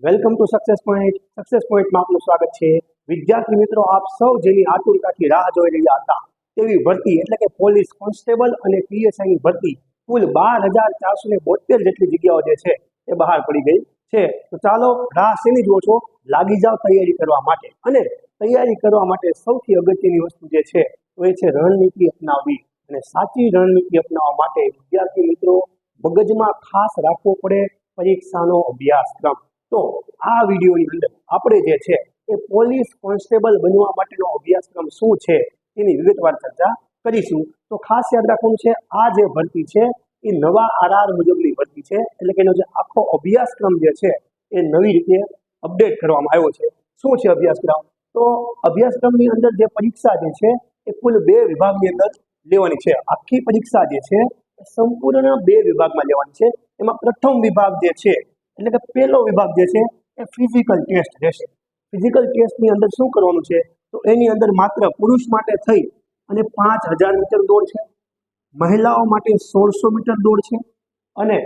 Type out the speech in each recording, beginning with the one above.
Welcome to success point. Success પોઈન્ટમાં આપનું સ્વાગત છે. વિદ્યાર્થી મિત્રો, આપ સૌ જેની આતુરતાથી રાહ જોઈ રહ્યા હતા તેવી ભરતી એટલે કે પોલીસ કોન્સ્ટેબલ અને પીએસઆઈની ભરતી કુલ 12,472 જેટલી જગ્યાઓ જે છે એ બહાર પડી ગઈ છે. તો ચાલો, રાહ શેની જુઓ છો? લાગી જાઓ તૈયારી કરવા માટે. અને તૈયારી કરવા માટે સૌથી અગત્યની વસ્તુ જે છે તો એ છે રણનીતિ અપનાવવી. અને સાચી રણનીતિ અપનાવવા માટે વિદ્યાર્થી મિત્રો મગજમાં ખાસ રાખવો પડે પરીક્ષાનો અભ્યાસક્રમ. તો આ વિડીયોની અંદર આપણે જે છે એ પોલીસ કોન્સ્ટેબલ બનવા માટેનો અભ્યાસક્રમ શું છે એની વિગતવાર ચર્ચા કરીશું. તો ખાસ યાદ રાખવાનું છે, આ જે ભરતી છે એ નવા આરઆર મુજબની ભરતી છે, એટલે કે એનો જે આખો અભ્યાસક્રમ જે છે એ નવી રીતે અપડેટ કરવામાં આવ્યો છે. શું છે અભ્યાસક્રમ? તો અભ્યાસક્રમની અંદર જે પરીક્ષા જે છે એ કુલ 2 વિભાગની અંદર લેવાની છે. આખી પરીક્ષા જે છે સંપૂર્ણ 2 વિભાગમાં લેવાની છે. એમાં પ્રથમ વિભાગ જે છે એટલે કે પહેલો વિભાગ જે છે એ ફિઝિકલ ટેસ્ટ રહેશે. ફિઝિકલ ટેસ્ટની અંદર શું કરવાનું છે? તો એની અંદર માત્ર પુરુષ માટે થઈ અને 5,000 મીટર દોડ છે, મહિલાઓ માટે 1,600 મીટર દોડ છે, અને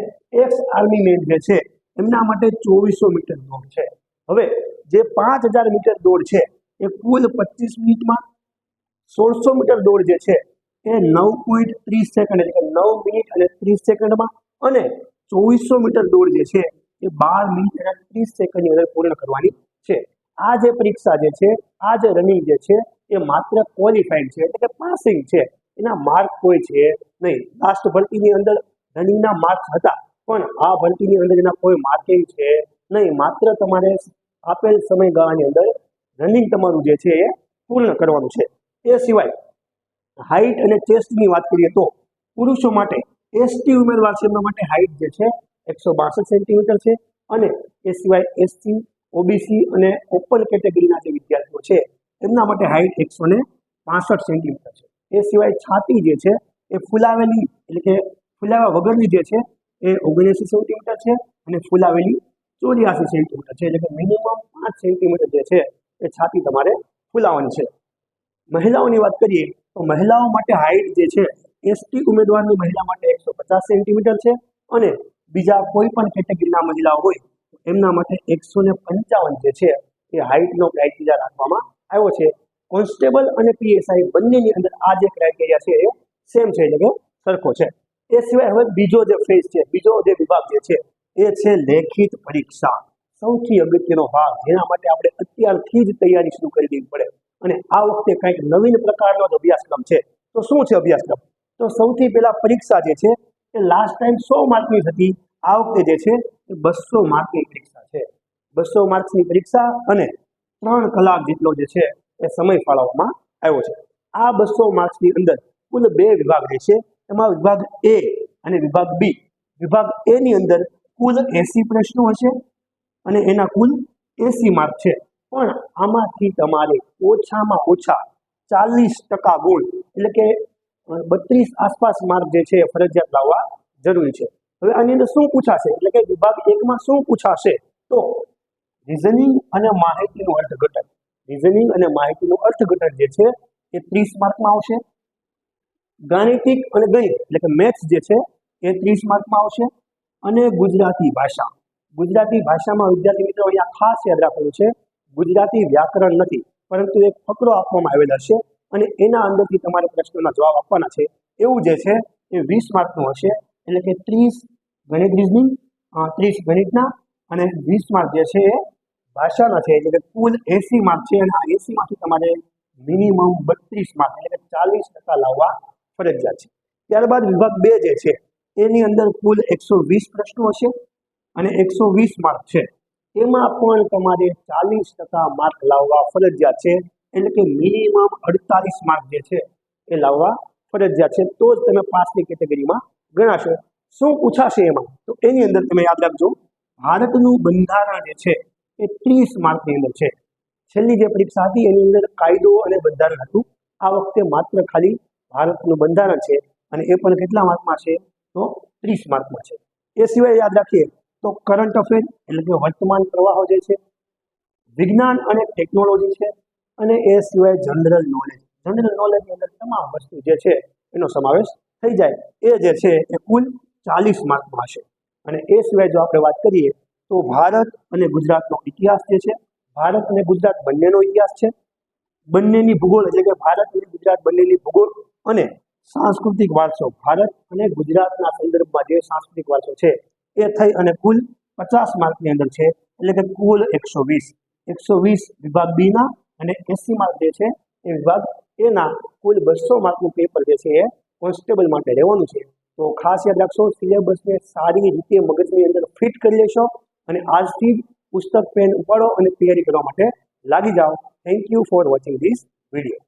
એક્સ આર્મી મેન જે છે એમના માટે 2,400 મીટર દોડ છે. હવે જે 5,000 મીટર દોડ છે એ કુલ 25 મિનિટમાં, 1,600 મીટર દોડ જે છે એ 9.30 સેકન્ડ એટલે કે 9 મિનિટ અને 30 સેકન્ડમાં, અને 2,400 મીટર દોડ જે છે એ 12 મિનિટ અને 30 સેકન્ડની અંદર પૂર્ણ કરવાની છે. આ જે પરીક્ષા જે છે, આ જે રનિંગ જે છે એ માત્ર ક્વોલિફાઈડ છે એટલે કે પાસિંગ છે. એના માર્ક કોઈ છે નહીં. લાસ્ટ ભરતીની અંદર રનિંગના માર્ક્સ હતા, પણ આ ભરતીની અંદર એના કોઈ માર્કિંગ છે નહીં. માત્ર તમારે આપેલ સમયગાળાની અંદર રનિંગ તમારું જે છે એ પૂર્ણ કરવાનું છે. એ સિવાય હાઇટ અને ચેસ્ટની વાત કરીએ તો પુરુષો માટે એસટી ઉમેદવાર છે એમના માટે હાઇટ જે છે 162 સેન્ટીમીટર છે, અને એ સિવાય એસસી, ઓબીસી અને ઓપન કેટેગરીના જે વિદ્યાર્થીઓ છે એમના માટે હાઇટ 165 સેન્ટીમીટર છે. એ સિવાય છાતી જે છે એ ફૂલાવેલી એટલે કે ફૂલાવ્યા વગરની જે છે એ 79 સેન્ટીમીટર છે, અને ફૂલાવેલી 84 સેન્ટીમીટર છે. એટલે કે મિનિમમ 5 સેન્ટીમીટર જે છે એ છાતી તમારે ફૂલાવવાની છે. મહિલાઓની વાત કરીએ તો મહિલાઓ માટે હાઇટ જે છે એસટી ઉમેદવારની મહિલા માટે 150 સેન્ટીમીટર છે, અને બીજા કોઈ પણ કેટેગરીના મહિલાઓ હોય એમના માટે 155 જે છે એ હાઇટનો ક્રાઇટેરિયા રાખવામાં આવ્યો છે. કોન્સ્ટેબલ અને પીએસઆઈ બંનેની અંદર આ જે ક્રાઇટેરિયા છે એ સેમ છે, એટલે કે સરખો છે. એ સિવાય હવે બીજો જે ફેઝ છે, બીજો જે વિભાગ જે છે એ છે લેખિત પરીક્ષા. સૌથી અગત્યનો ભાગ, જેના માટે આપણે અત્યારથી જ તૈયારી શરૂ કરી દેવી પડે. અને આ વખતે કંઈક નવીન પ્રકારનો જ અભ્યાસક્રમ છે. તો શું છે અભ્યાસક્રમ? તો સૌથી પહેલા પરીક્ષા જે છે એ લાસ્ટ ટાઈમ 100 માર્કની હતી. આ વખતે જે છે એ 200 માર્કની પરીક્ષા છે. 200 માર્ક્સની પરીક્ષા અને 3 કલાક જેટલો જે છે એ સમય ફાળવવામાં આવ્યો છે. આ 200 માર્ક્સની અંદર કુલ 2 વિભાગ રહેશે. એમાં વિભાગ એ અને વિભાગ બી. વિભાગ એ ની અંદર કુલ 80 પ્રશ્નો હશે અને એના કુલ 80 માર્ક છે. પણ આમાંથી તમારે ઓછામાં ઓછા 40% ગુણ એટલે કે 32 આસપાસ માર્ક જે છે એ ફરજિયાત લાવવા જરૂરી છે. હવે આની અંદર શું પૂછાશે એટલે કે વિભાગ 1માં શું પૂછાશે? તો રીઝનિંગ અને માહિતીનું અર્થઘટન. રીઝનિંગ અને માહિતીનું અર્થઘટન જે છે એ 30 માર્કમાં આવશે. ગાણિતિક અને ગણિત એટલે કે મેથ્સ જે છે એ 30 માર્કમાં આવશે. અને ગુજરાતી ભાષા. ગુજરાતી ભાષામાં વિદ્યાર્થી મિત્રો અહીંયા ખાસ યાદ રાખવાનું છે, ગુજરાતી વ્યાકરણ નથી, પરંતુ એક ફકરો આપવામાં આવેલ હશે અને એના અંદરથી તમારે પ્રશ્નોના જવાબ આપવાના છે. એવું જે છે એ 20 માર્કનું હશે. એટલે કે 30 ગણિત રીઝનિંગ, 30 ગણિતના અને 20 માર્ક જે છે એ ભાષાના છે. એટલે કે કુલ 80 માર્ક છે, અને આ 80 માંથી તમારે મિનિમમ 32 માર્ક એટલે કે 40% લાવવા ફરજિયાત છે. ત્યારબાદ વિભાગ 2 જે છે એની અંદર કુલ 120 પ્રશ્નો હશે અને 120 માર્ક છે. એમાં પણ તમારે 40% માર્ક લાવવા ફરજિયાત છે. એટલે કે મિનિમમ 48 માર્ક જે છે એ લાવવા ફરજિયાત છે. તો જ તમે પાસની કેટેગરીમાં ગણાશો. શું પૂછાશે એમાં? તો એની અંદર તમે યાદ રાખજો, ભારતનું બંધારણ જે છે એ 30 માર્કની અંદર છે. છેલ્લી જે પરીક્ષા હતી એની અંદર કાયદો અને બંધારણ હતું. આ વખતે માત્ર ખાલી ભારતનું બંધારણ છે, અને એ પણ કેટલા માર્કમાં છે? તો 30 માર્કમાં છે. એ સિવાય યાદ રાખીએ તો કરંટ અફેર એટલે કે વર્તમાન પ્રવાહો જે છે, વિજ્ઞાન અને ટેકનોલોજી છે, અને એ સિવાય જનરલ નોલેજ. જનરલ નોલેજની અંદર તમામ વસ્તુ જે છે એનો સમાવેશ થઈ જાય. એ જે છે એ કુલ 40 માર્કમાં હશે. અને એ સિવાય જો આપણે વાત કરીએ તો ભારત અને ગુજરાતનો ઇતિહાસ જે છે, ભારત અને ગુજરાત બંનેનો ઇતિહાસ છે, બંનેની ભૂગોળ એટલે કે ભારત અને ગુજરાત બંનેની ભૂગોળ અને સાંસ્કૃતિક વારસો, ભારત અને ગુજરાતના સંદર્ભમાં જે સાંસ્કૃતિક વારસો છે એ થઈ અને કુલ 50 માર્કની અંદર છે, એટલે કે કુલ 120 વિભાગ બી ના અને 80 માર્ક જે છે એ વિભાગ એ ના કુલ 200 માર્કનું પેપર જે છે એ કોન્સ્ટેબલ માટે રહેવાનું છે. તો ખાસ યાદ રાખશો, સિલેબસને સારી રીતે મગજની અંદર ફિટ કરી લેશો અને આજથી જ પુસ્તક પેન ઉપાડો અને તૈયારી કરવા માટે લાગી જાઓ. Thank you for watching this video.